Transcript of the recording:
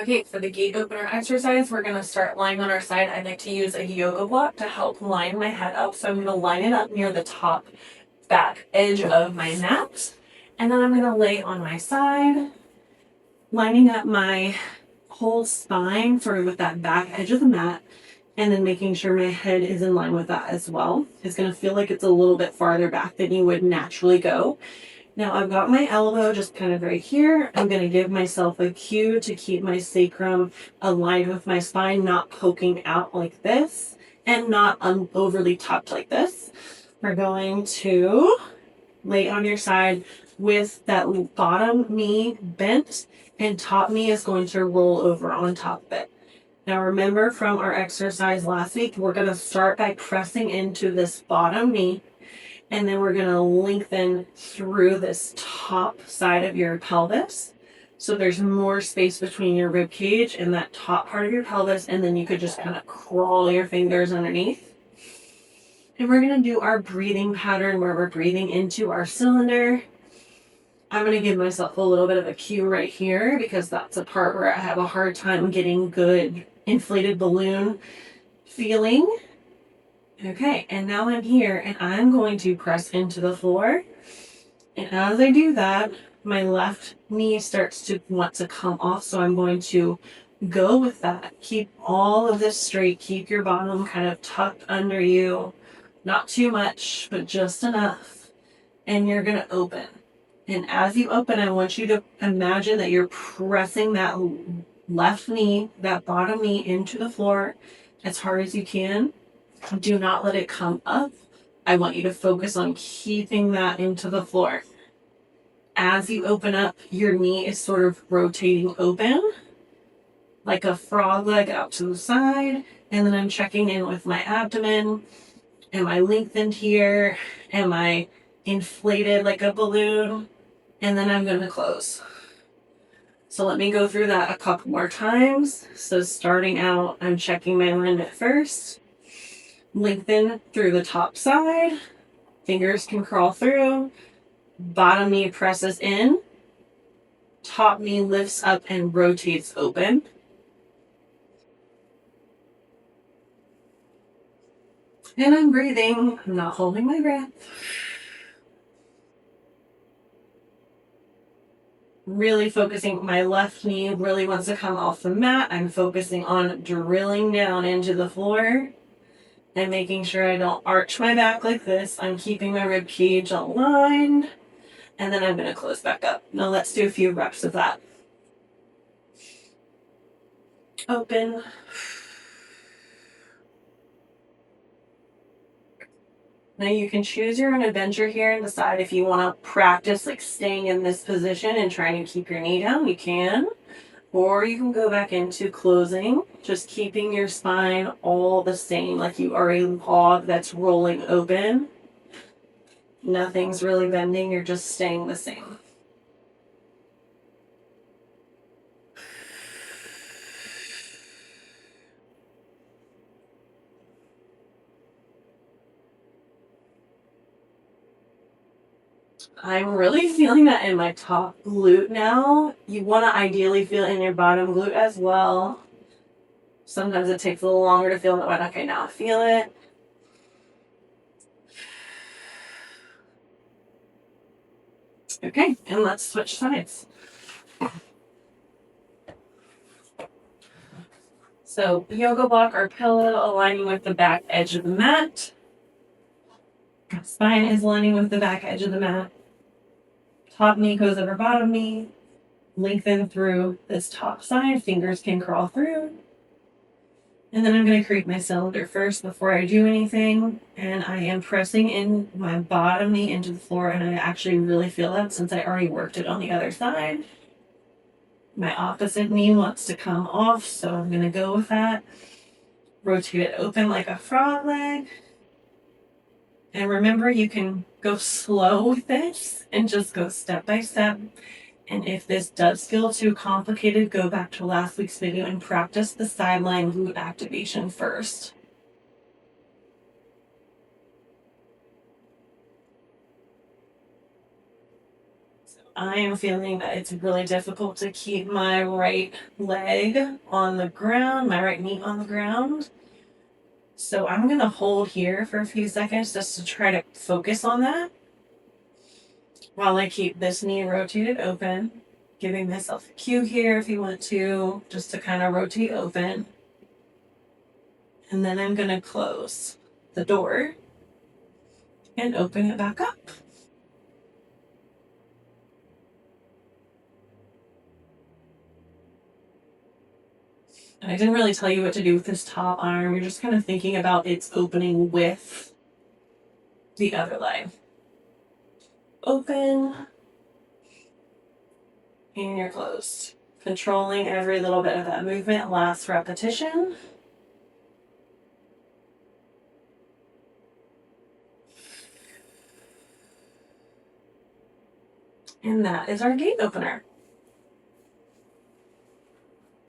Okay, for the gate opener exercise, we're going to start lying on our side. I like to use a yoga block to help line my head up. So I'm going to line it up near the top back edge of my mat. And then I'm going to lay on my side, lining up my whole spine sort of with that back edge of the mat. And then making sure my head is in line with that as well. It's going to feel like it's a little bit farther back than you would naturally go. Now I've got my elbow just kind of right here. I'm going to give myself a cue to keep my sacrum aligned with my spine, not poking out like this and not overly tucked like this. We're going to lay on your side with that bottom knee bent and top knee is going to roll over on top of it. Now remember from our exercise last week, we're going to start by pressing into this bottom knee. And then we're going to lengthen through this top side of your pelvis. So there's more space between your rib cage and that top part of your pelvis. And then you could just kind of crawl your fingers underneath. And we're going to do our breathing pattern where we're breathing into our cylinder. I'm going to give myself a little bit of a cue right here because that's a part where I have a hard time getting good inflated balloon feeling. Okay, and now I'm here and I'm going to press into the floor. And as I do that, my left knee starts to want to come off. So I'm going to go with that. Keep all of this straight. Keep your bottom kind of tucked under you. Not too much, but just enough. And you're going to open. And as you open, I want you to imagine that you're pressing that left knee, that bottom knee into the floor as hard as you can. Do not let it come up. I want you to focus on keeping that into the floor. As you open up, your knee is sort of rotating open, like a frog leg out to the side. And then I'm checking in with my abdomen. Am I lengthened here? Am I inflated like a balloon? And then I'm going to close. So let me go through that a couple more times. So starting out, I'm checking my alignment first. Lengthen through the top side. Fingers can crawl through. Bottom knee presses in. Top knee lifts up and rotates open. And I'm breathing. I'm not holding my breath. Really focusing. My left knee really wants to come off the mat. I'm focusing on drilling down into the floor. And making sure I don't arch my back like this. I'm keeping my rib cage aligned. And then I'm going to close back up. Now let's do a few reps of that. Open. Now you can choose your own adventure here and decide if you want to practice like staying in this position and trying to keep your knee down. You can. Or you can go back into closing, just keeping your spine all the same, like you are a log that's rolling open. Nothing's really bending, you're just staying the same. I'm really feeling that in my top glute now. You want to ideally feel it in your bottom glute as well. Sometimes it takes a little longer to feel that one. Okay, now I feel it. Okay, and let's switch sides. So yoga block or pillow aligning with the back edge of the mat. Spine is aligning with the back edge of the mat. Top knee goes over bottom knee. Lengthen through this top side. Fingers can crawl through. And then I'm going to create my cylinder first before I do anything. And I am pressing in my bottom knee into the floor. And I actually really feel that since I already worked it on the other side. My opposite knee wants to come off, so I'm going to go with that. Rotate it open like a frog leg. And remember, you can go slow with this and just go step by step. And if this does feel too complicated, go back to last week's video and practice the sideline glute activation first. So I am feeling that it's really difficult to keep my right leg on the ground, my right knee on the ground. So I'm going to hold here for a few seconds just to try to focus on that while I keep this knee rotated open, giving myself a cue here if you want to, just to kind of rotate open. And then I'm going to close the door and open it back up. And I didn't really tell you what to do with this top arm. You're just kind of thinking about its opening with the other leg. Open, and you're closed. Controlling every little bit of that movement, last repetition. And that is our gate opener.